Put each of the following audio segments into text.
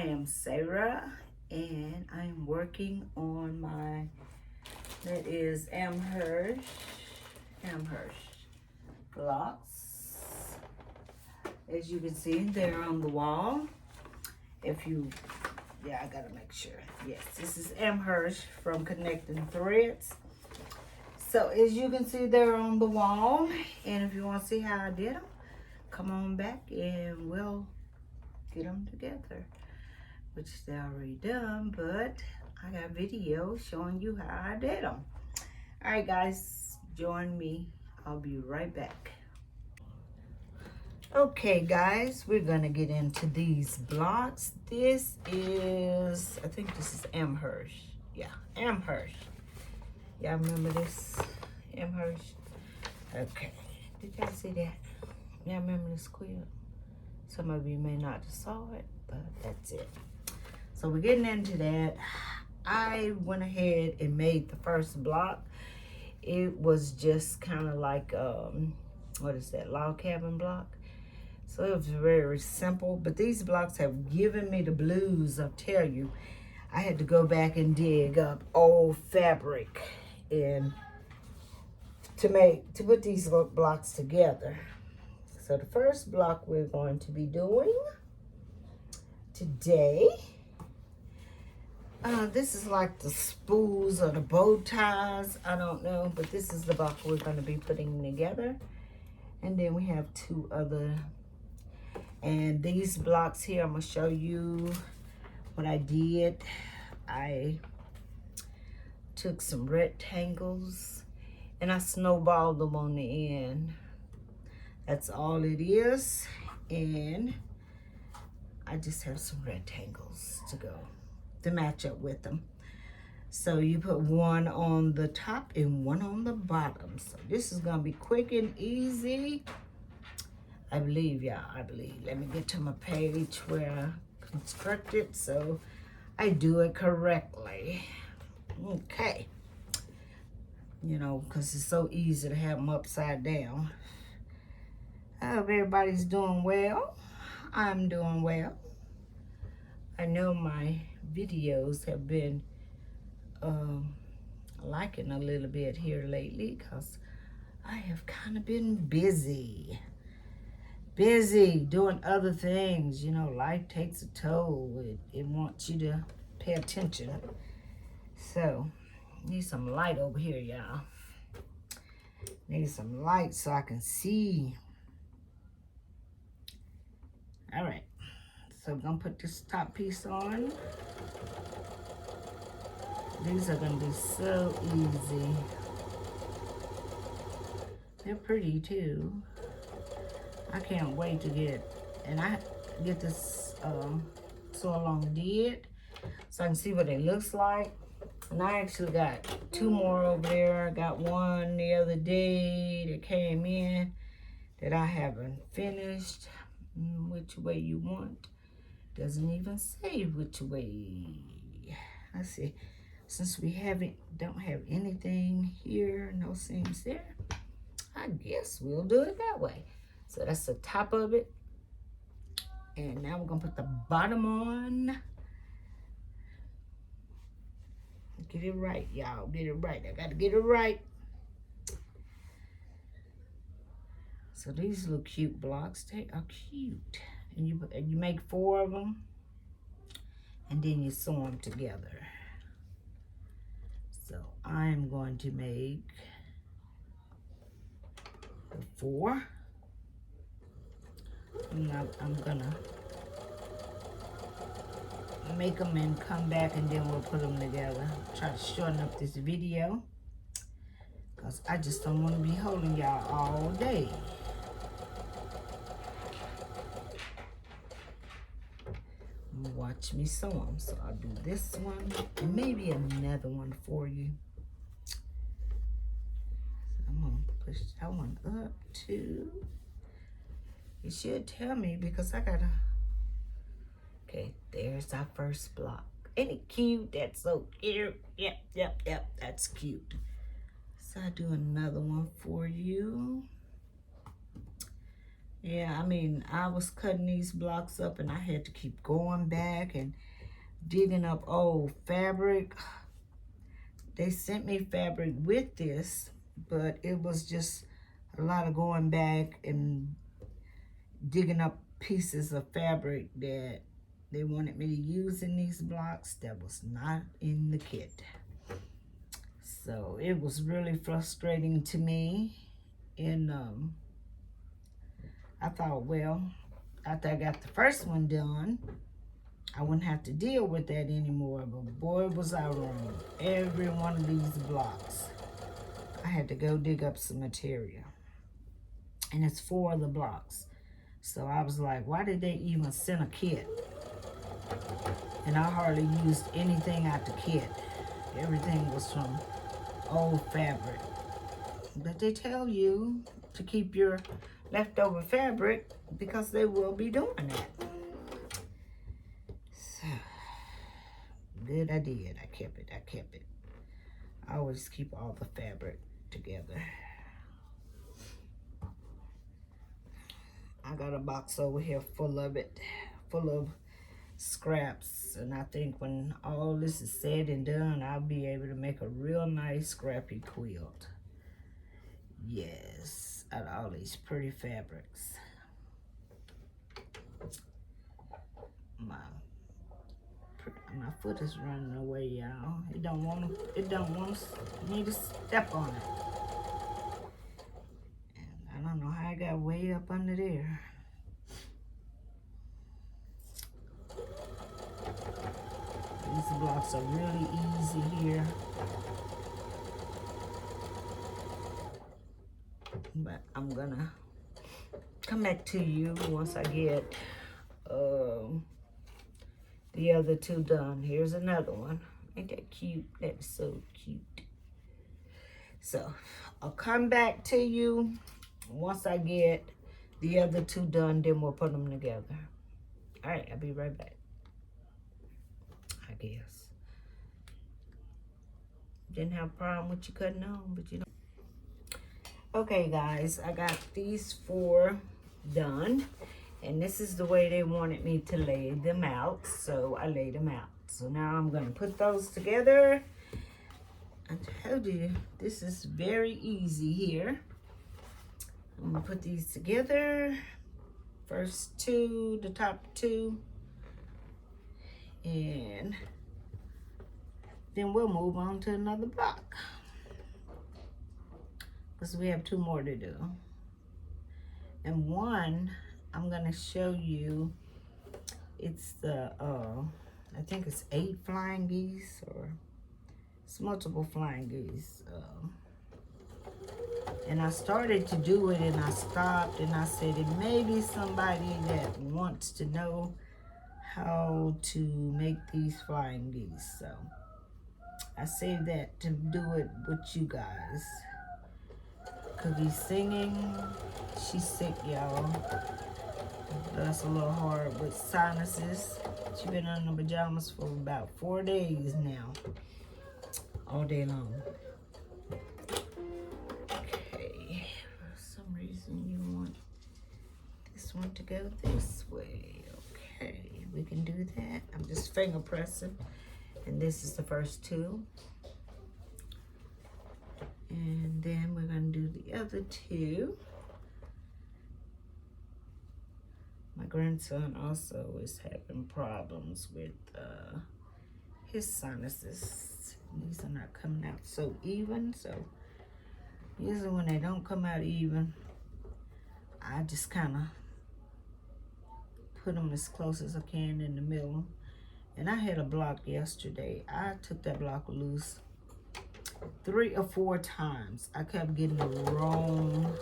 am Sarah, and I'm working on my, that is Amherst blocks. As you can see, they're on the wall. If you, yeah, I gotta make sure. Yes, this is Amherst from Connecting Threads. So as you can see, they're on the wall. And if you want to see how I did them, come on back and we'll get them together. Which they already done, but I got videos showing you how I did them. All right, guys, join me. I'll be right back. Okay, guys, we're gonna get into these blocks. This is, I think this is Amherst. Yeah, Amherst. Y'all remember this? Amherst. Okay. Did y'all see that? Y'all remember this quilt? Some of you may not have saw it, but that's it. So we're getting into that. I went ahead and made the first block. It was just kind of like, what is that, log cabin block? So it was very simple, but these blocks have given me the blues, I'll tell you. I had to go back and dig up old fabric and to put these blocks together. So the first block we're going to be doing today, this is like the spools or the bow ties, I don't know, but this is the block we're going to be putting together. And then we have two other, and these blocks here, I'm going to show you what I did. I took some rectangles and I snowballed them on the end. That's all it is. And I just have some rectangles to go to match up with them. So you put one on the top and one on the bottom. So this is gonna be quick and easy. I believe, y'all, I believe. Let me get to my page where I constructed so I do it correctly. Okay. You know, because it's so easy to have them upside down. I hope everybody's doing well. I'm doing well. I know my videos have been liking a little bit here lately because I have kind of been busy doing other things. You know, life takes a toll. It wants you to pay attention. So, need some light over here, y'all. Need some light so I can see. All right, so I'm gonna put this top piece on. These are gonna be so easy. They're pretty too. I can't wait to get this sew along did so I can see what it looks like. And I actually got two more over there. I got one the other day that came in that I haven't finished. Which way you want? Doesn't even say which way. Let's see. Since we don't have anything here, no seams there, I guess we'll do it that way. So that's the top of it. And now we're gonna put the bottom on. Get it right, y'all. Get it right. I gotta get it right. So these little cute blocks, they are cute. And you make 4 of them, and then you sew them together. So I'm going to make the 4. And I'm gonna make them and come back, and then we'll put them together. Try to shorten up this video because I just don't want to be holding y'all all day. Watch me sew them. So I'll do this one and maybe another one for you. So I'm gonna push that one up too. It should tell me because I gotta. Okay, there's our first block. Ain't it cute? That's so cute. Yep, that's cute. So I do another one for you. Yeah, I mean, I was cutting these blocks up and I had to keep going back and digging up old fabric. They sent me fabric with this, but it was just a lot of going back and digging up pieces of fabric that they wanted me to use in these blocks that was not in the kit. So it was really frustrating to me. And I thought, well, after I got the first one done, I wouldn't have to deal with that anymore. But boy, was I wrong. Every one of these blocks, I had to go dig up some material. And it's 4 of the blocks. So I was like, why did they even send a kit? And I hardly used anything out the kit. Everything was from old fabric. But they tell you to keep your leftover fabric because they will be doing that. So, good I did. I kept it. I always keep all the fabric together. I got a box over here full of it, full of scraps. And I think when all this is said and done, I'll be able to make a real nice scrappy quilt. Yes, out of all these pretty fabrics. My foot is running away, y'all. It don't want me to step on it. And I don't know how I got way up under there. These blocks are really easy here. But I'm gonna come back to you once I get the other 2 done. Here's another one. Ain't that cute? That is so cute. So I'll come back to you once I get the other 2 done, then we'll put them together. All right, I'll be right back. I guess. Didn't have a problem with you cutting on, but you know. Okay, guys, I got these 4 done. And this is the way they wanted me to lay them out. So I laid them out. So now I'm going to put those together. I told you, this is very easy here. I'm going to put these together. First 2, the top 2. And then we'll move on to another block. Because we have 2 more to do. And one, I'm gonna show you, it's the, I think it's 8 flying geese, or it's multiple flying geese. And I started to do it and I stopped and I said, it may be somebody that wants to know how to make these flying geese. So I saved that to do it with you guys. Cookie's singing. She's sick, y'all. That's a little hard with sinuses. She's been in her pajamas for about 4 days now. All day long. Okay. For some reason you want this one to go this way. Okay. We can do that. I'm just finger pressing. And this is the first 2. And then we're going to do the other 2. My grandson also is having problems with his sinuses. These are not coming out so even. So usually when they don't come out even, I just kind of put them as close as I can in the middle. And I had a block yesterday. I took that block loose 3 or 4 times. I kept getting the wrong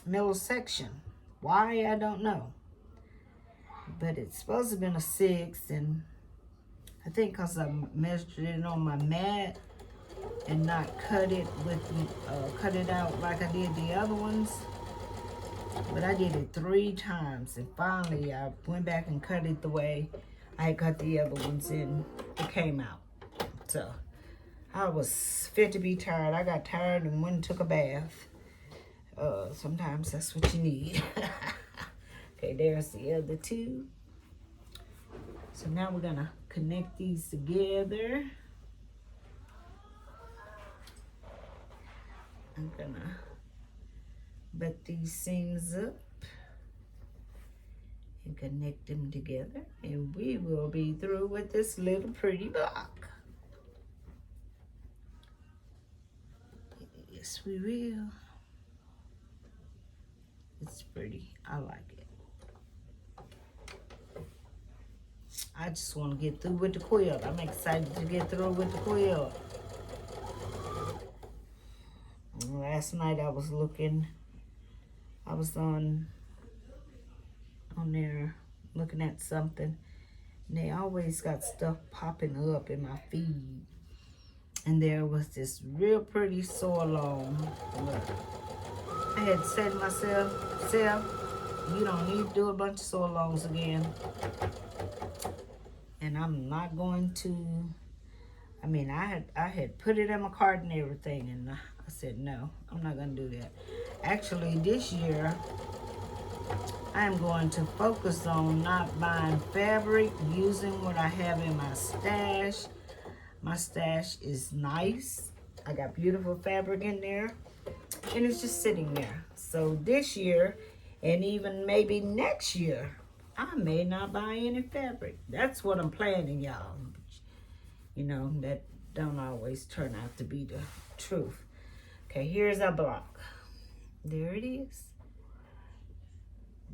middle section. Why, I don't know. But it's supposed to have been a 6, and I think because I measured it on my mat and not cut it out like I did the other ones. But I did it 3 times, and finally I went back and cut it the way I cut the other ones in. It came out. So I was fit to be tired. I got tired and went and took a bath. Sometimes that's what you need. Okay, there's the other two. So now we're gonna connect these together. I'm gonna butt these seams up and connect them together, and we will be through with this little pretty block. Yes, we will. It's pretty. I like it. I just want to get through with the quilt. I'm excited to get through with the quilt. Last night I was looking. I was on there looking at something, and they always got stuff popping up in my feed. And there was this real pretty sew along. I had said to myself, Self, you don't need to do a bunch of sew alongs again. And I'm not going to. I mean, I had put it in my cart and everything, and I said, no, I'm not going to do that. Actually, this year, I'm going to focus on not buying fabric, using what I have in my stash. My stash is nice. I got beautiful fabric in there, and it's just sitting there. So this year, and even maybe next year, I may not buy any fabric. That's what I'm planning, y'all. You know, that don't always turn out to be the truth. Okay, here's our block. There it is.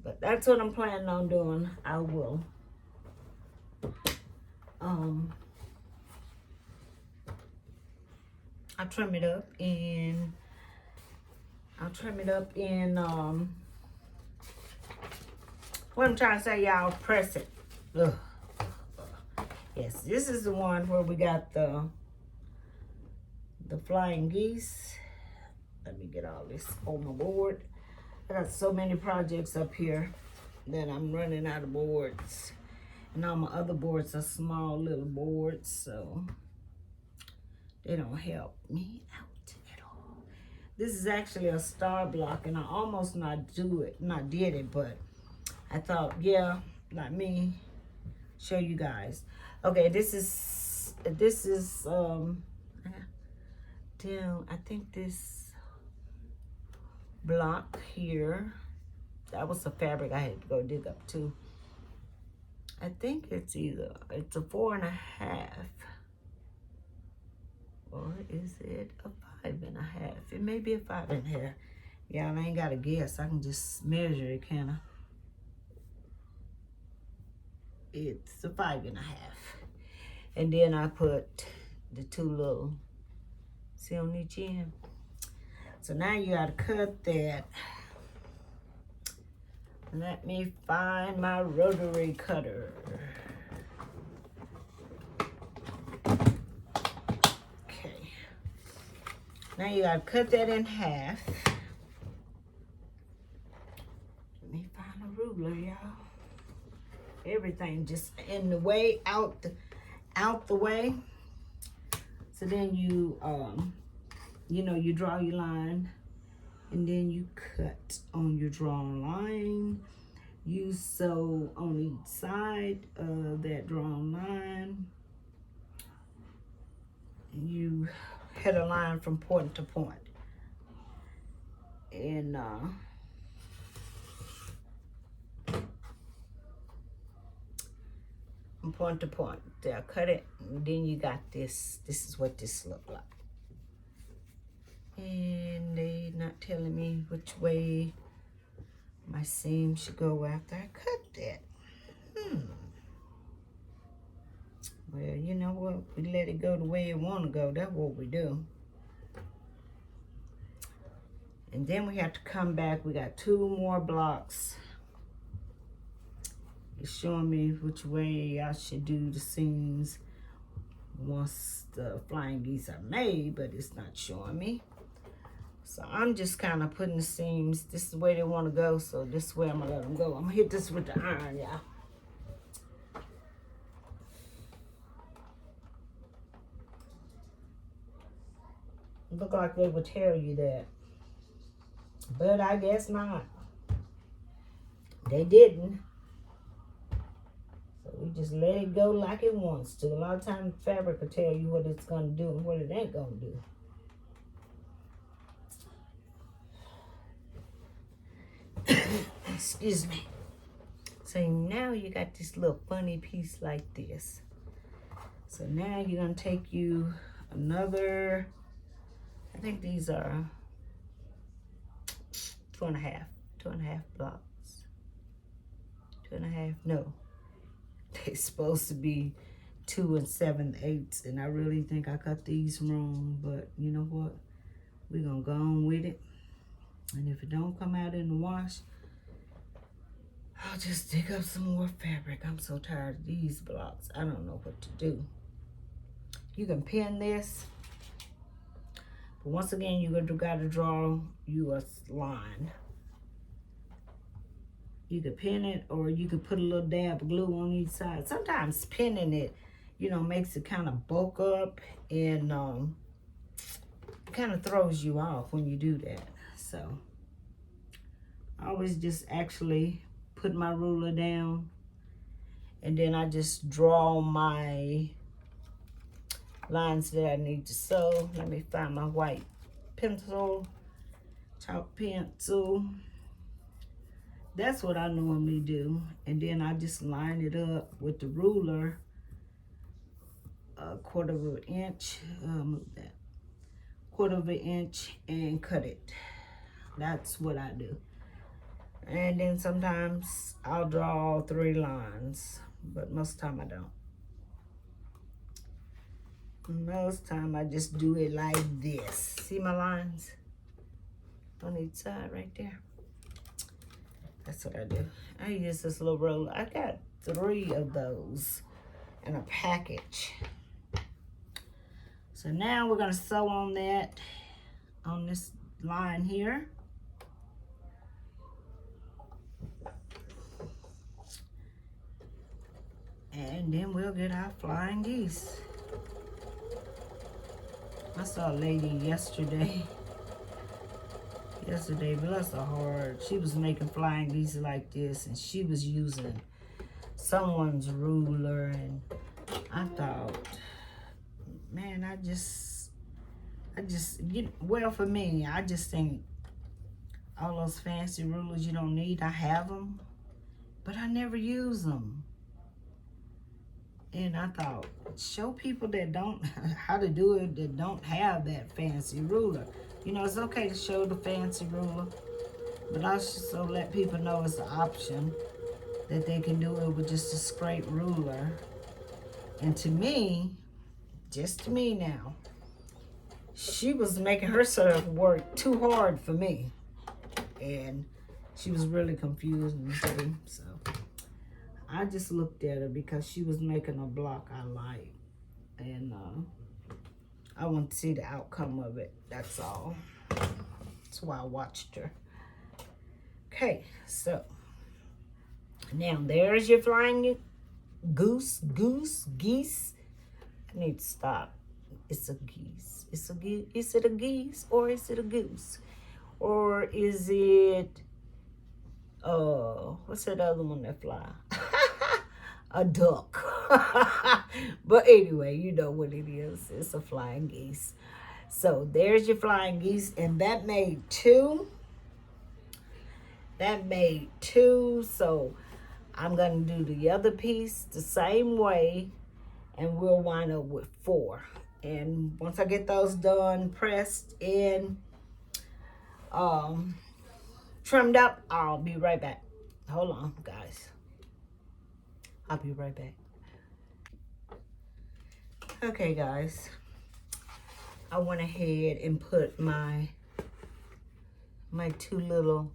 But that's what I'm planning on doing. I will I'll trim it up in what I'm trying to say, y'all, press it. Ugh. Yes, this is the one where we got the flying geese. Let me get all this on my board. I got so many projects up here that I'm running out of boards. And all my other boards are small little boards, so they don't help me out at all. This is actually a star block, and I almost not did it, but I thought, yeah, like me, show you guys. Okay, this is down, I think this block here, that was the fabric I had to go dig up too. I think it's a 4.5, or is it a 5.5? It may be a 5.5. Y'all ain't gotta guess. I can just measure it, can I? It's a 5.5. And then I put the two little, see on each end. So now you gotta cut that. Let me find my rotary cutter. Okay. Now you gotta cut that in half. Let me find a ruler, y'all. Everything just in the way, out the way. So then you you draw your line, and then you cut on your drawn line. You sew on each side of that drawn line. You head a line from point to point. And from point to point. They'll cut it, and then you got this. This is what this look like. And they not telling me which way my seam should go after I cut that. Well, you know what? We let it go the way it want to go. That's what we do. And then we have to come back. We got 2 more blocks. It's showing me which way I should do the seams once the flying geese are made, but it's not showing me. So I'm just kind of putting the seams. This is the way they want to go, so this is where I'm going to let them go. I'm going to hit this with the iron, y'all. Look like they would tell you that. But I guess not. They didn't. So we just let it go like it wants to. A lot of times fabric will tell you what it's going to do and what it ain't going to do. Excuse me. So now you got this little funny piece like this. So now you're going to take you another, I think these are 2.5 blocks. 2.5, no. They're supposed to be 2 7/8, and I really think I cut these wrong, but you know what? We're going to go on with it. And if it don't come out in the wash, I'll just dig up some more fabric. I'm so tired of these blocks. I don't know what to do. You can pin this. But once again, you got to draw you a line. You could pin it, or you could put a little dab of glue on each side. Sometimes pinning it, makes it kind of bulk up, and it kind of throws you off when you do that. So I always just actually put my ruler down, and then I just draw my lines that I need to sew. Let me find my white pencil, chalk pencil. That's what I normally do. And then I just line it up with the ruler, 1/4 of an inch, move that, 1/4 of an inch, and cut it. That's what I do. And then sometimes I'll draw all 3 lines, but most of the time I don't. Most time I just do it like this. See my lines on each side right there? That's what I do. I use this little roller. I got 3 of those in a package. So now we're going to sew on that, on this line here. And then we'll get our flying geese. I saw a lady yesterday, bless her heart. She was making flying geese like this, and she was using someone's ruler, and I thought, man, well, for me, I just think all those fancy rulers you don't need, I have them, but I never use them. And I thought, show people that don't, how to do it, that don't have that fancy ruler. It's okay to show the fancy ruler, but I also let people know it's an option that they can do it with just a straight ruler. And to me, just to me now, she was making herself work too hard for me. And she was really confusing me too, so I just looked at her because she was making a block I like. And I want to see the outcome of it, that's all. That's why I watched her. Okay, so now there's your flying geese. I need to stop. It's a geese. Is it a geese or is it a goose? Or is it, what's that other one that fly? A duck. But anyway, you know what it is. It's a flying geese. So there's your flying geese, and that made 2. So I'm going to do the other piece the same way, and we'll wind up with 4. And once I get those done, pressed and trimmed up, I'll be right back. Hold on, guys. I'll be right back. Okay, guys. I went ahead and put my 2 little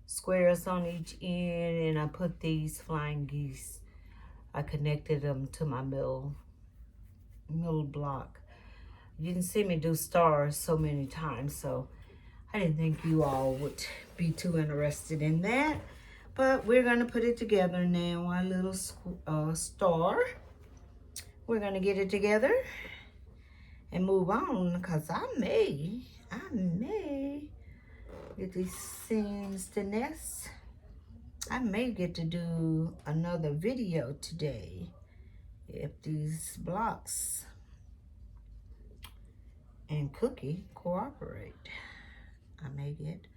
squares on each end, and I put these flying geese. I connected them to my middle block. You didn't see me do stars so many times, so I didn't think you all would be too interested in that. But we're going to put it together now, our little star. We're going to get it together, and move on, because I may get these seams to nest. I may get to do another video today if these blocks and Cookie cooperate. I may get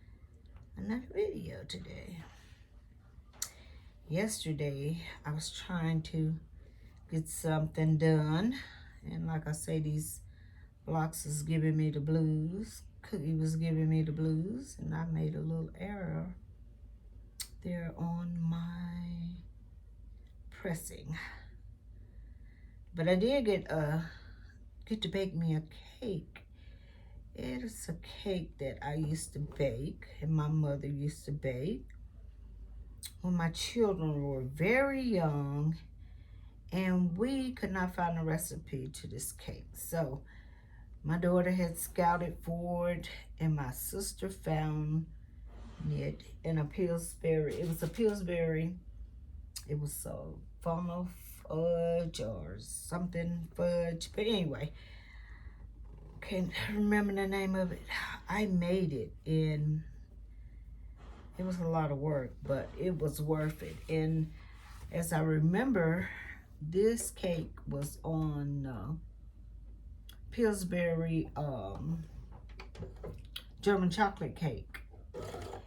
another video today. Yesterday, I was trying to get something done, and like I say, these blocks is giving me the blues. Cookie was giving me the blues, and I made a little error there on my pressing. But I did get to bake me a cake. It is a cake that I used to bake, and my mother used to bake when my children were very young, and we could not find a recipe to this cake. So my daughter had scouted for it, and my sister found it in a Pillsbury. It was a Pillsbury. It was a funnel fudge or something fudge. But anyway, can't remember the name of it. I made it, and it was a lot of work, but it was worth it. And as I remember, this cake was on Pillsbury German chocolate cake,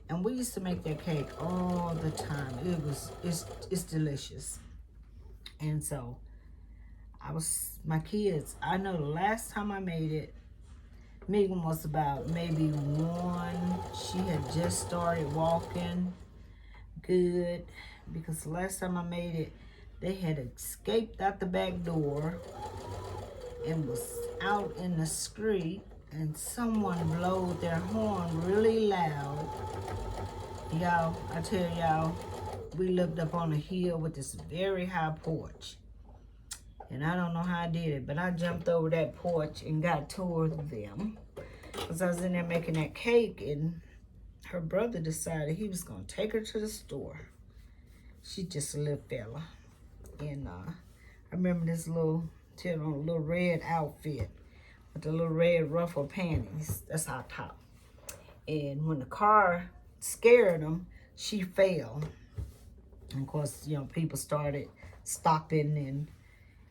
and we used to make that cake all the time. It's delicious. And so my kids, I know the last time I made it, Megan was about maybe 1. She had just started walking good, because the last time I made it, they had escaped out the back door and was out in the street, and someone blowed their horn really loud. Y'all, I tell y'all, we lived up on a hill with this very high porch. And I don't know how I did it, but I jumped over that porch and got toward them. Because I was in there making that cake, and her brother decided he was going to take her to the store. She just a little fella. And I remember this little red outfit with the little red ruffled panties. That's our top. And when the car scared him, she fell. And of course, people started stopping and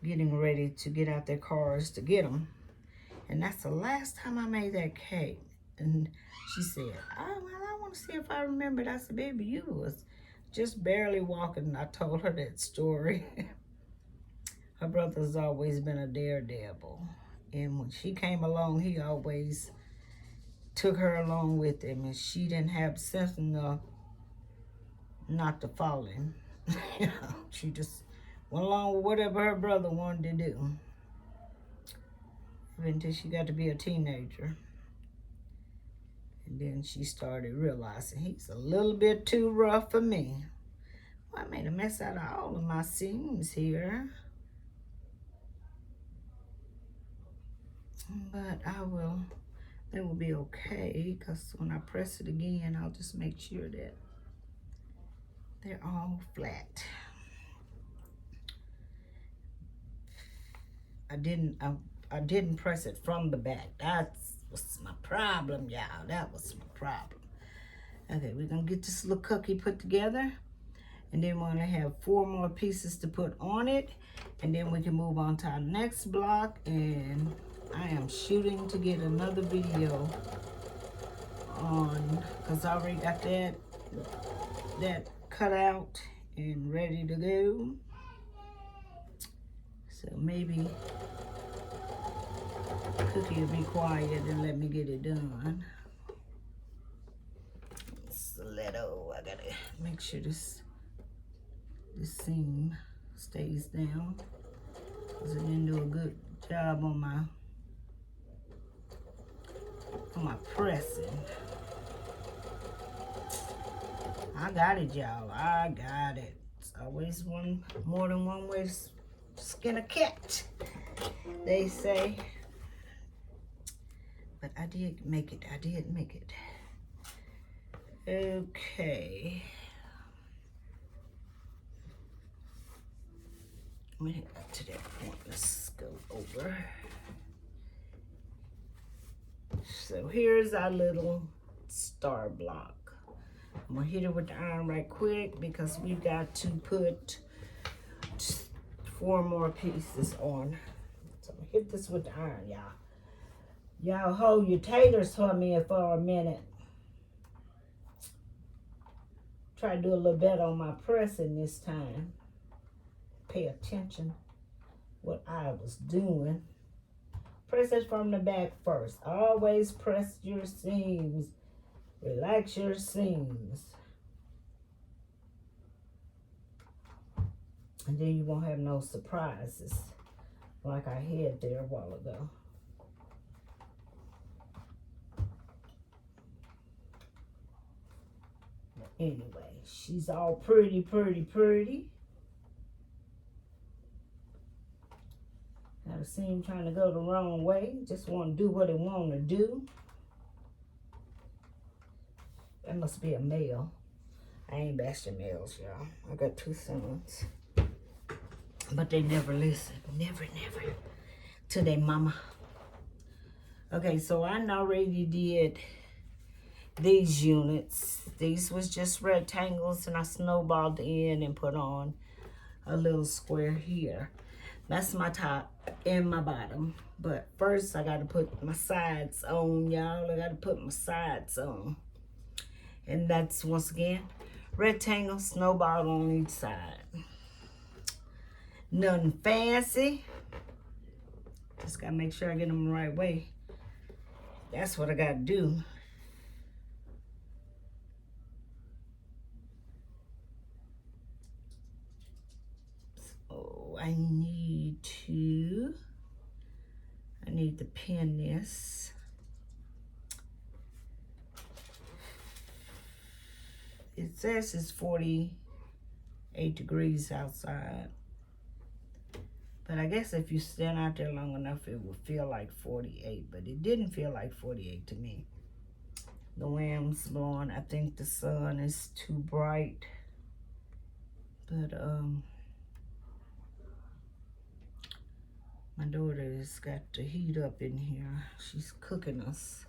getting ready to get out their cars to get them. And that's the last time I made that cake. And she said, I want to see if I remember it. I said, baby, you was just barely walking. I told her that story. Her brother's always been a daredevil. And when she came along, he always took her along with him. And she didn't have sense enough not to follow him. She just went along with whatever her brother wanted to do. Until she got to be a teenager. And then she started realizing he's a little bit too rough for me. Well, I made a mess out of all of my seams here. But it will be okay, because when I press it again, I'll just make sure that they're all flat. I didn't press it from the back. That was my problem, y'all. That was my problem. Okay, we're going to get this little cookie put together. And then we're going to have 4 more pieces to put on it. And then we can move on to our next block. And I am shooting to get another video on, because I already got that cut out and ready to go. So maybe Cookie will be quiet and let me get it done. Stiletto, I gotta make sure this seam stays down, because I didn't do a good job on my pressing. I got it, y'all. I got it. It's always more than one way to skin a cat, they say. But I did make it. Okay. When it got to that point, let's go over. So here's our little star block. I'm gonna hit it with the iron right quick because we got to put 4 more pieces on. So I'm gonna hit this with the iron, y'all. Y'all hold your taters for me for a minute. Try to do a little better on my pressing this time. Pay attention what I was doing. Press it from the back first. Always press your seams. Relax your seams. And then you won't have no surprises like I had there a while ago. Anyway, she's all pretty, pretty, pretty. Got a seam trying to go the wrong way. Just want to do what it want to do. That must be a male. I ain't bashing males, y'all. I got 2 sons. But they never listen. Never, never. To their mama. Okay, so I already did these units. These was just rectangles, and I snowballed the end and put on a little square here. That's my top and my bottom. But first, I got to put my sides on, y'all. I got to put my sides on. And that's, once again, rectangle, snowball on each side. Nothing fancy. Just got to make sure I get them the right way. That's what I got to do. So I need to pin this. It says it's 48 degrees outside. But I guess if you stand out there long enough, it will feel like 48. But it didn't feel like 48 to me. The wind's blowing. I think the sun is too bright. But, my daughter has got the heat up in here. She's cooking us.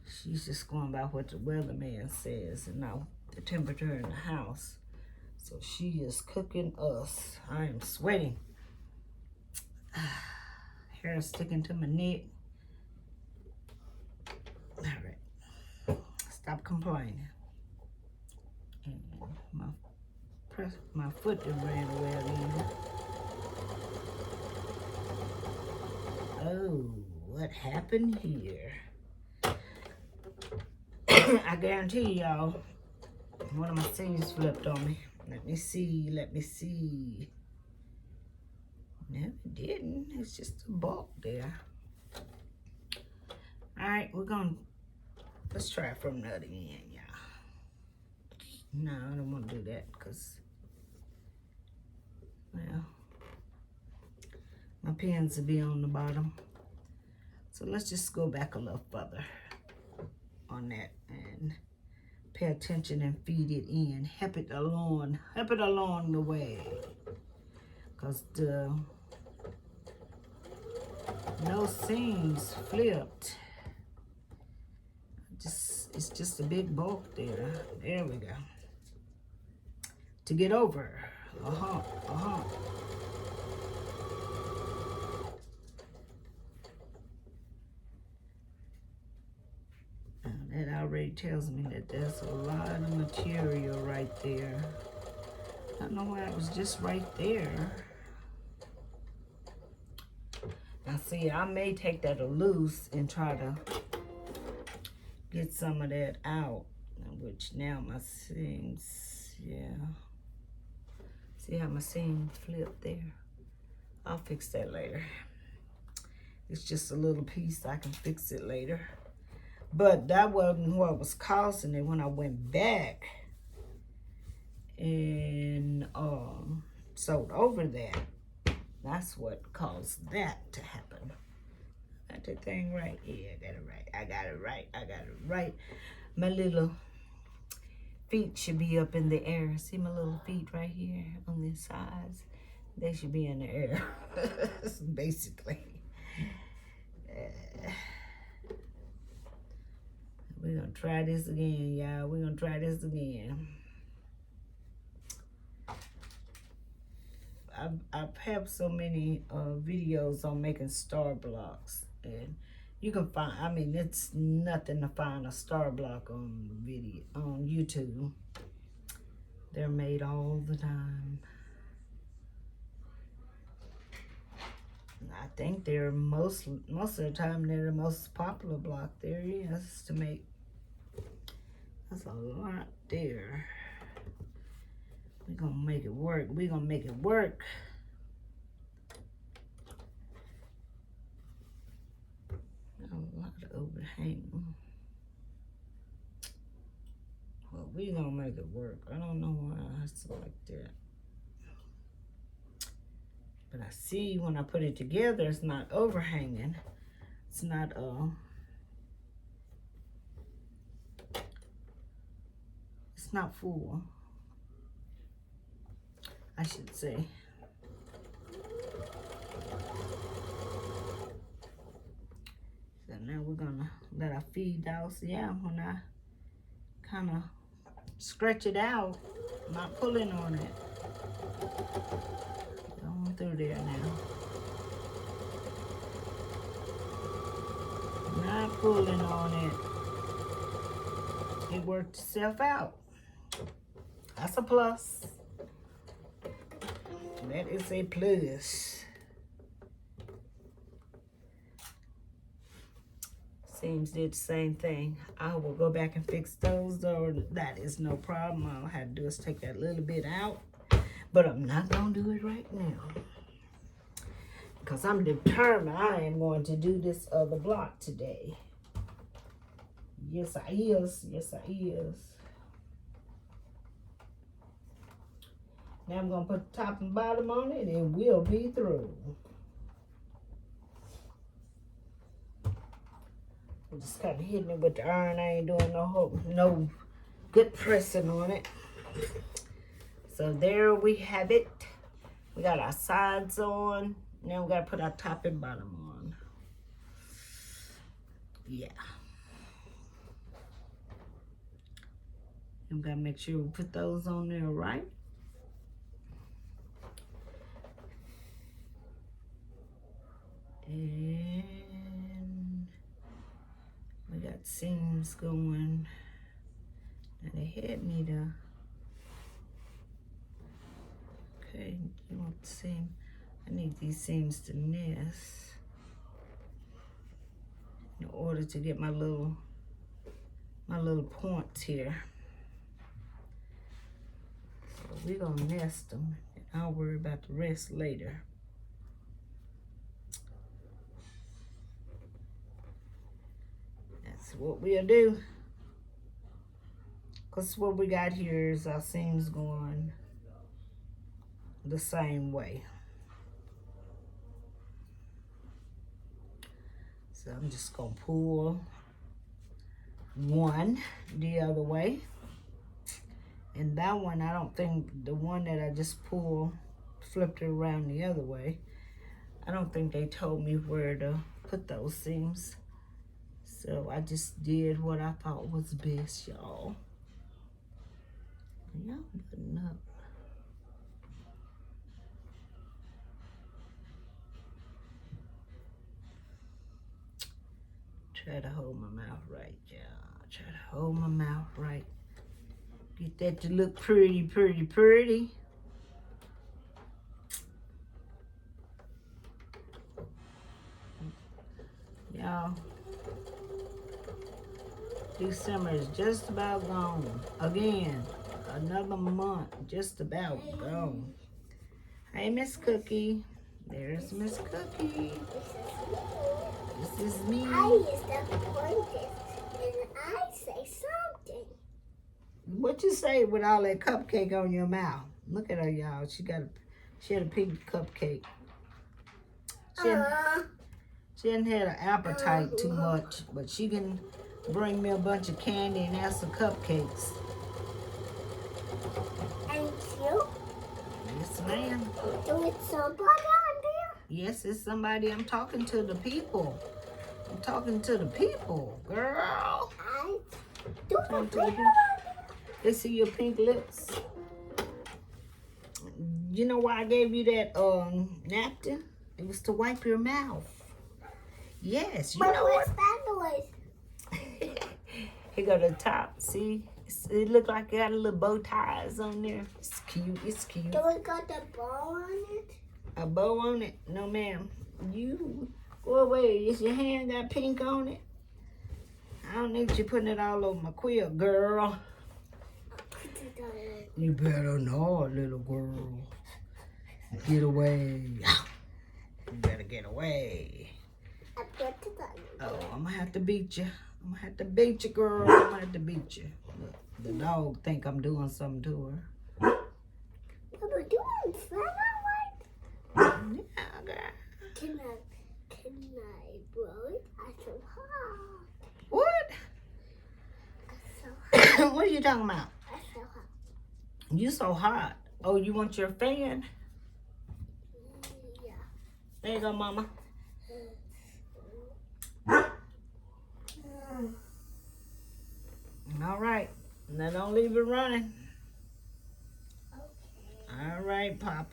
She's just going by what the weatherman says and not the temperature in the house. So she is cooking us. I am sweating. Hair is sticking to my neck. All right. Stop complaining. And my foot just ran away again. Oh, what happened here? I guarantee y'all, one of my seams flipped on me. Let me see. No, it didn't. It's just a bulk there. All right, let's try it from the other end, y'all. No, I don't want to do that because, well, my pins will be on the bottom. So let's just go back a little further on that and pay attention and feed it in. Help it along the way. Because no seams flipped. It's just a big bulk there. There we go. To get over. That already tells me that there's a lot of material right there. I don't know why it was just right there. Now see, I may take that loose and try to get some of that out. Which now my seams, yeah. See how my seams flip there? I'll fix that later. It's just a little piece, I can fix it later. But that wasn't what was causing it. When I went back and sewed over that, that's what caused that to happen. Got that thing right? Yeah, I got it right. My little feet should be up in the air. See my little feet right here on the sides? They should be in the air, basically. We're gonna try this again, y'all. We're gonna try this again. I've had so many videos on making star blocks, and you can find, I mean, it's nothing to find a star block on YouTube. They're made all the time. I think they're most of the time they're the most popular block there is to make. That's a lot there. We're gonna make it work. We're gonna make it work. A lot of overhang. Well, we're gonna make it work. I don't know why it's like that. But I see when I put it together, it's not overhanging. It's not, it's not full, I should say. So now we're gonna let our feed out. So yeah, when I kind of stretch it out, I'm not pulling on it. Going through there now. Not pulling on it. It worked itself out. That's a plus. That is a plus. Seams did the same thing. I will go back and fix those, or that is no problem. All I have to do is take that little bit out. But I'm not going to do it right now. Because I'm determined I am going to do this other block today. Yes, I is. Yes, I is. Now I'm going to put the top and bottom on it, and we'll be through. I'm just kind of hitting it with the iron. I ain't doing no good pressing on it. So there we have it. We got our sides on. Now we got to put our top and bottom on. Yeah. And we got to make sure we put those on there right. And we got seams going. Now they had me to. Okay, you want the seam. I need these seams to nest in order to get my little points here. So we're gonna nest them, and I'll worry about the rest later. That's what we'll do. Cause what we got here is our seams going the same way. So I'm just gonna pull one the other way. And that one, I don't think, the one that I just flipped it around the other way, I don't think they told me where to put those seams. So I just did what I thought was best, y'all. Y'all button up. Try to hold my mouth right, y'all. Try to hold my mouth right. Get that to look pretty, pretty, pretty. Y'all, December is just about gone. Again, another month just about gone. Hey, Miss Cookie. There's Miss Cookie. This is me. I used to point it and I say something. What you say with all that cupcake on your mouth? Look at her, y'all. She had a pink cupcake. She hadn't had an appetite too much, but she can bring me a bunch of candy and have some cupcakes. Thank you. Yes, ma'am. Do it somebody on there? Yes, it's somebody. I'm talking to the people. I'm talking to the people, girl. I Do Turn to the the pink. Let's see your pink lips. You know why I gave you that napkin? It was to wipe your mouth. Yes, you know what's what? that noise? Here go the top. See? It look like it got a little bow ties on there. It's cute. It's cute. Do it got the bow on it? A bow on it? No, ma'am. You go away. Is your hand got pink on it? I don't need you putting it all over my quilt, girl. Put it on it. You better not, little girl. Get away. You better get away. I put it on it. Oh, I'm gonna have to beat you. I'm gonna have to beat you, girl. I'm gonna have to beat you. Look, the dog think I'm doing something to her. Papa, do you understand that right? Yeah, girl. Can I blow it? I'm so hot. What? I'm so hot. What are you talking about? I'm so hot. You so hot. Oh, you want your fan? Yeah. There you go, mama. All right. Now don't leave it running. Okay. All right, Papa.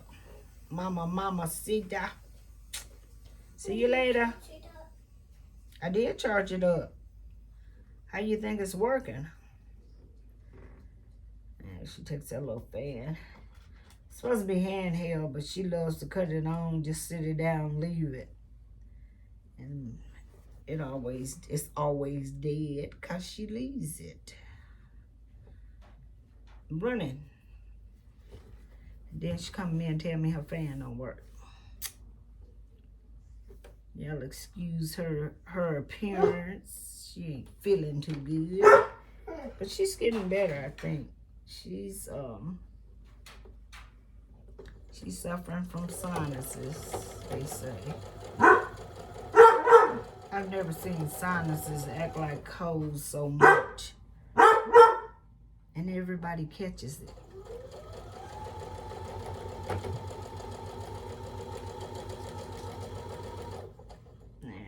Mama, Sita. See you later. I did charge it up. How you think it's working? Yeah, she takes that little fan. It's supposed to be handheld, but she loves to cut it on, just sit it down, leave it. And it's always dead because she leaves it. Running. And then she come to me and tell me her fan don't work. Y'all excuse her appearance. She ain't feeling too good. But she's getting better, I think. She's suffering from sinuses, they say. I've never seen sinuses act like colds so much. And everybody catches it.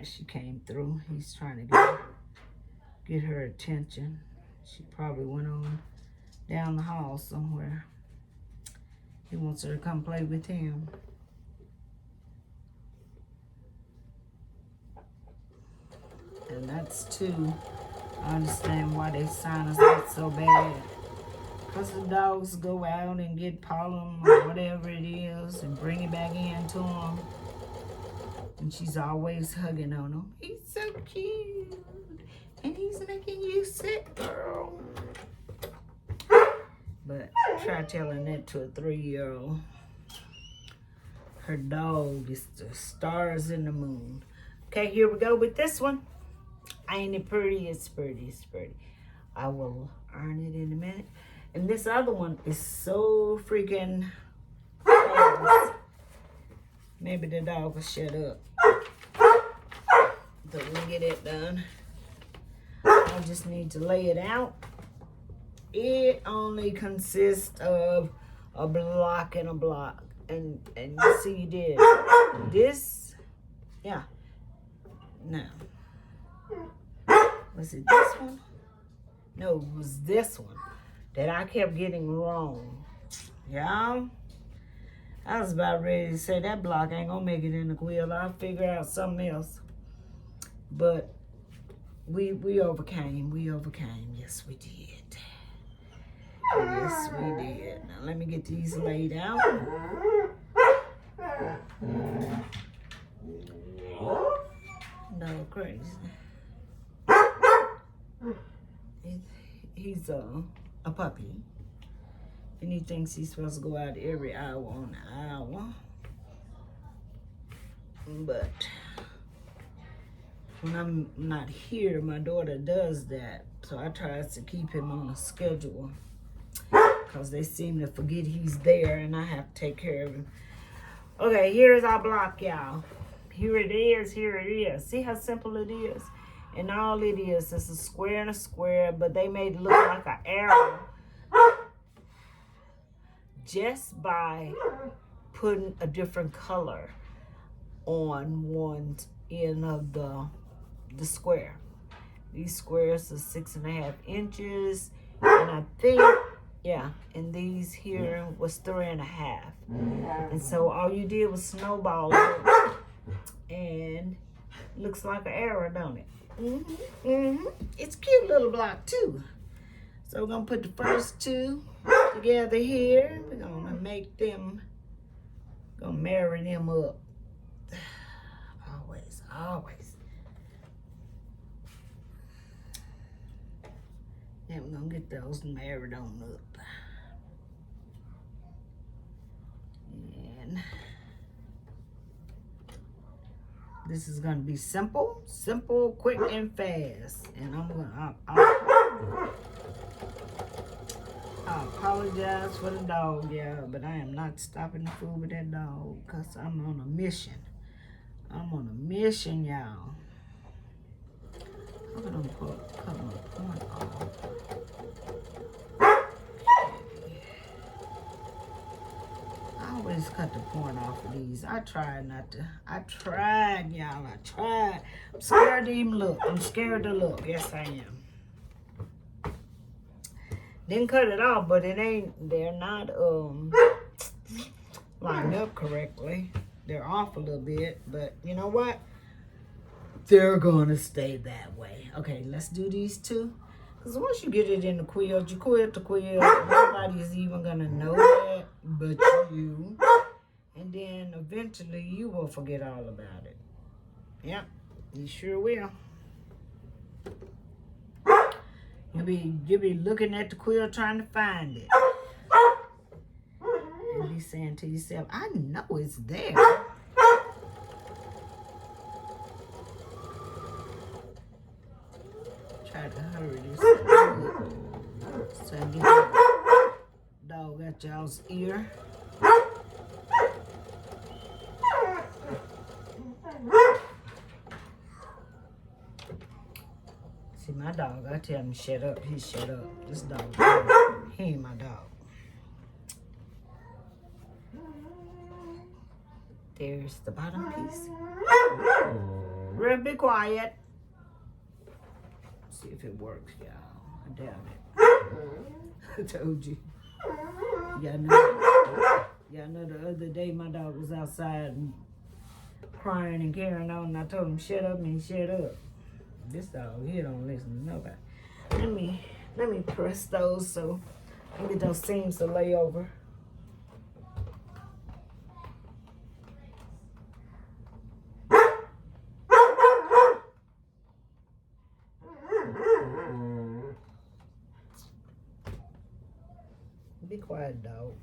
She came through. He's trying to get her attention. She probably went on down the hall somewhere. He wants her to come play with him. And that's too, I understand why they sinus get so bad. Because the dogs go out and get pollen or whatever it is and bring it back in to them. And she's always hugging on him. He's so cute. And he's making you sick, girl. But try telling that to a 3-year-old. Her dog is the stars in the moon. Okay, here we go with this one. Ain't it pretty? It's pretty. It's pretty. I will iron it in a minute. And this other one is so freaking fast. Maybe the dog will shut up. So we'll get it done. I just need to lay it out. It only consists of a block and a block. And you see you did this. Yeah. No. Was it this one? No, it was this one that I kept getting wrong. Yeah. I was about ready to say that block ain't gonna make it in the quilt. I'll figure out something else. But we overcame. We overcame. Yes, we did. Yes, we did. Now let me get these laid out. No, crazy. He's a puppy. And he thinks he's supposed to go out every hour on the hour. But when I'm not here, my daughter does that. So I try to keep him on a schedule. Because they seem to forget he's there and I have to take care of him. Okay, here's our block, y'all. Here it is, here it is. See how simple it is? And all it is a square and a square, but they made it look like an arrow just by putting a different color on one end of the square. These squares are 6.5 inches. And I think, yeah, and these here was 3.5. And so all you did was snowball it. And looks like an arrow, don't it? It's a cute little block too. So we're gonna put the first two together here. We're gonna make them, gonna marry them up. Always, always. Then we're gonna get those married on up. And this is gonna be simple, quick, and fast. And I'm gonna, I apologize for the dog, yeah, but I am not stopping the food with that dog because I'm on a mission. I'm on a mission, y'all. I'm gonna cut my point off. I always cut the point off of these. I tried, y'all. I tried. I'm scared to even look. I'm scared to look. Yes, I am. Didn't cut it off, but they're not lined up correctly. They're off a little bit, but you know what? They're gonna stay that way. Okay, let's do these two. Because once you get it in the quilt, you quilt the quilt. Nobody's even gonna know that but you. And then eventually you will forget all about it. Yep, you sure will. You'll be looking at the quilt trying to find it. And be saying to yourself, I know it's there. Try to hurry this up so I get that dog at y'all's ear. See, my dog, I tell him shut up, he shut up. This dog, he ain't my dog. There's the bottom piece. Real be quiet. See if it works, y'all. I doubt it. I told you. Y'all know the other day my dog was outside and crying and carrying on, and I told him shut up, and he shut up. This dog here don't listen to nobody. Let me press those so I can get those seams to lay over. Be quiet, dog.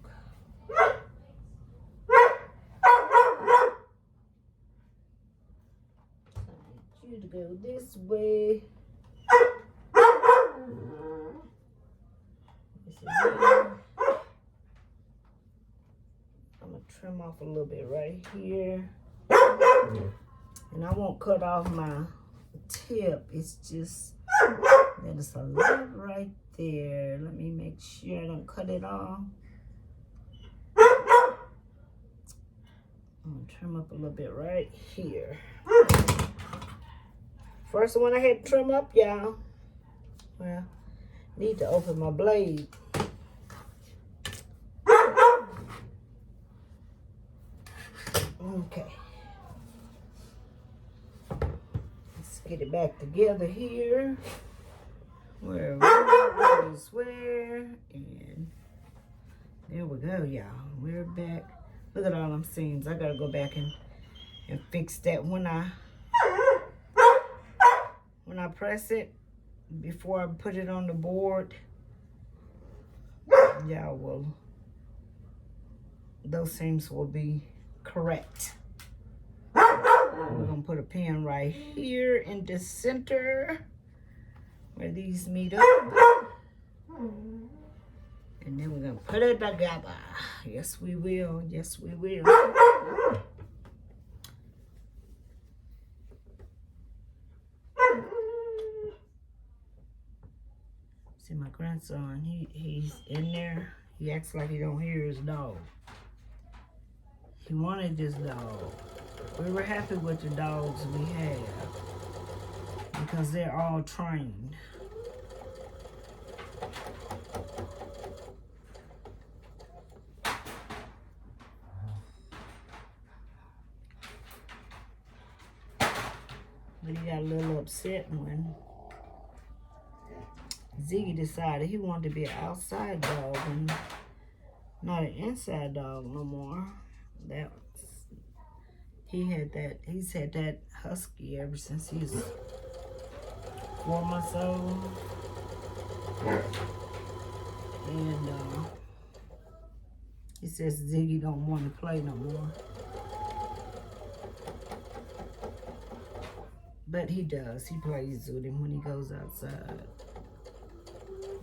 You to go this way. I'm gonna trim off a little bit right here. And I won't cut off my tip. It's just that it's a lot right there. Let me make sure I don't cut it off. I'm gonna trim up a little bit right here. First one I had to trim up, y'all. Well, need to open my blade. Okay. Let's get it back together here. Where is where, and there we go, y'all. We're back. Look at all them seams. I gotta go back and fix that when I press it before I put it on the board. Y'all will, those seams will be correct. We're gonna put a pin right here in the center where these meet up. And then we're gonna put it together. Yes, we will. Yes, we will. See, my grandson, he's in there. He acts like he don't hear his dog. He wanted this dog. We were happy with the dogs we had. because they're all trained. But he got a little upset when Ziggy decided he wanted to be an outside dog and not an inside dog no more. He's had that husky ever since he was 4 months old. And he says Ziggy don't want to play no more. But he does. He plays with him when he goes outside.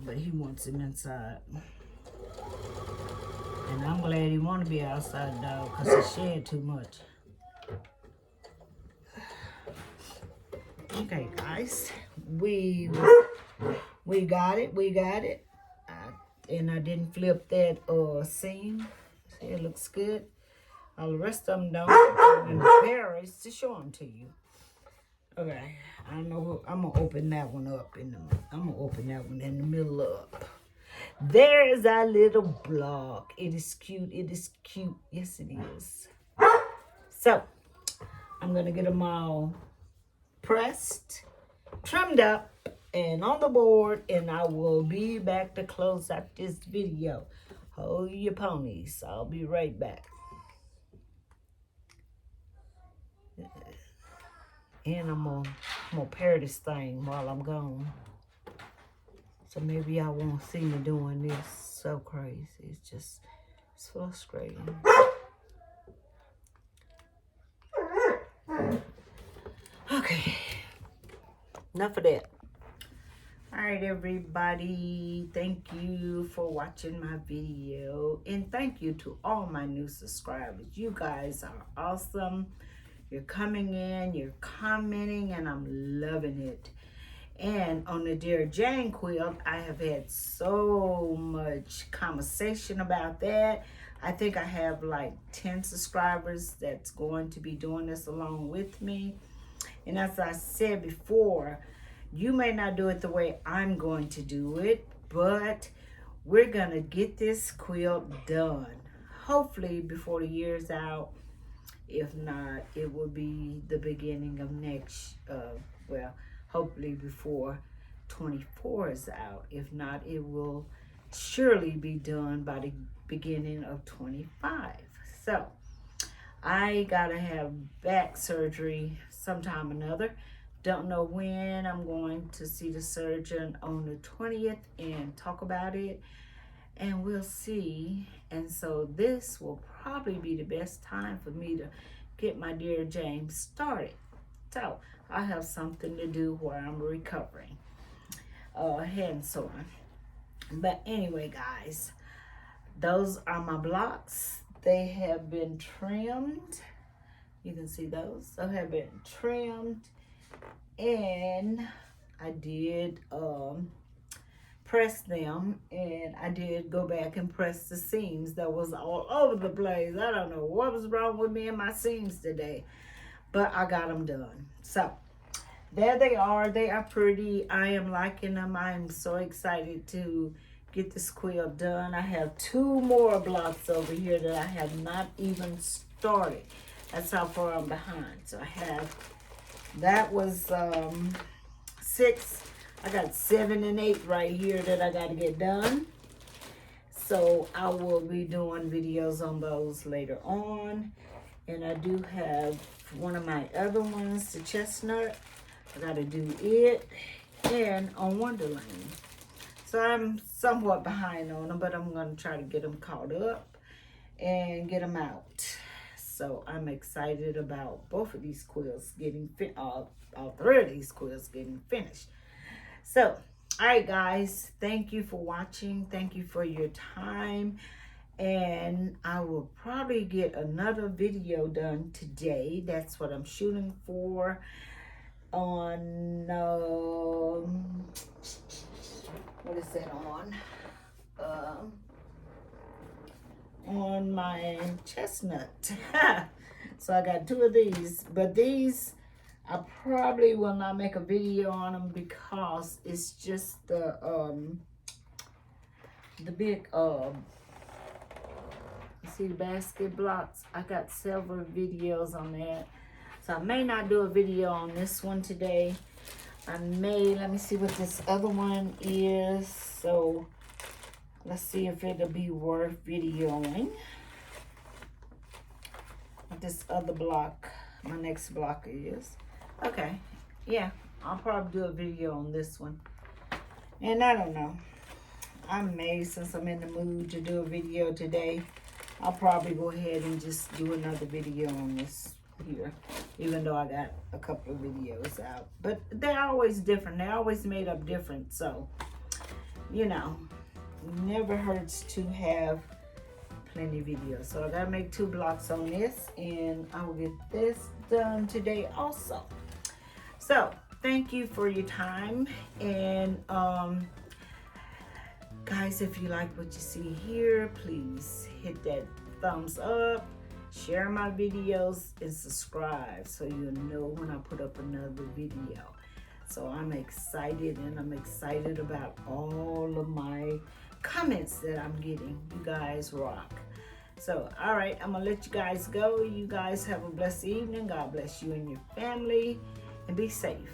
But he wants him inside. And I'm glad he want to be an outside dog because he shed too much. Okay, guys. We got it. And I didn't flip that seam. See, it looks good. All the rest of them don't. I'm embarrassed to show them to you. Okay, I know I'm gonna open that one up in the middle up. There is our little block. It is cute. Yes, it is. So I'm gonna get them all pressed, trimmed up, and on the board, and I will be back to close out this video. Hold your ponies. I'll be right back. And I'm gonna pair this thing while I'm gone. So maybe y'all won't see me doing this so crazy. It's frustrating. Okay, enough of that. All right, everybody. Thank you for watching my video. And thank you to all my new subscribers. You guys are awesome. You're coming in, you're commenting, and I'm loving it. And on the Dear Jane quilt, I have had so much conversation about that. I think I have like 10 subscribers that's going to be doing this along with me. And as I said before, you may not do it the way I'm going to do it, but we're going to get this quilt done. Hopefully before the year's out. If not, it will be the beginning of next, hopefully before 24 is out. If not, it will surely be done by the beginning of 25. So, I gotta have back surgery sometime or another. Don't know when. I'm going to see the surgeon on the 20th and talk about it. And we'll see. And so this will probably be the best time for me to get my Dear James started. So I have something to do while I'm recovering. Head and so on. But anyway, guys, those are my blocks. They have been trimmed. You can see those. They have been trimmed. And I did press them, and I did go back and press the seams that was all over the place. I don't know what was wrong with me and my seams today, but I got them done. So there they are. They are pretty. I am liking them. I am so excited to get this quilt done. I have 2 more blocks over here that I have not even started. That's how far I'm behind. So I have, that was 6. I got 7 and 8 right here that I got to get done. So I will be doing videos on those later on. And I do have one of my other ones, the chestnut. I got to do it. And on Wonderland. So I'm somewhat behind on them, but I'm going to try to get them caught up and get them out. So I'm excited about both of these quilts getting all 3 of these quilts getting finished. So, all right, guys, thank you for watching. Thank you for your time. And I will probably get another video done today. That's what I'm shooting for on, what is that on my chestnut. So I got 2 of these, but these I probably will not make a video on them because it's just the big see the basket blocks. I got several videos on that, so I may not do a video on this one today. I may, let me see what this other one is. So let's see if it'll be worth videoing. What this other block, my next block is. Okay, yeah, I'll probably do a video on this one. And I don't know, I may, since I'm in the mood to do a video today, I'll probably go ahead and just do another video on this here, even though I got a couple of videos out. But they're always different. They're always made up different. So, you know, never hurts to have plenty of videos. So I gotta make 2 blocks on this, and I will get this done today also. So thank you for your time, and guys, if you like what you see here, please hit that thumbs up, share my videos, and subscribe so you'll know when I put up another video. So I'm excited, and I'm excited about all of my comments that I'm getting. You guys rock. So, all right, I'm gonna let you guys go. You guys have a blessed evening. God bless you and your family, and be safe.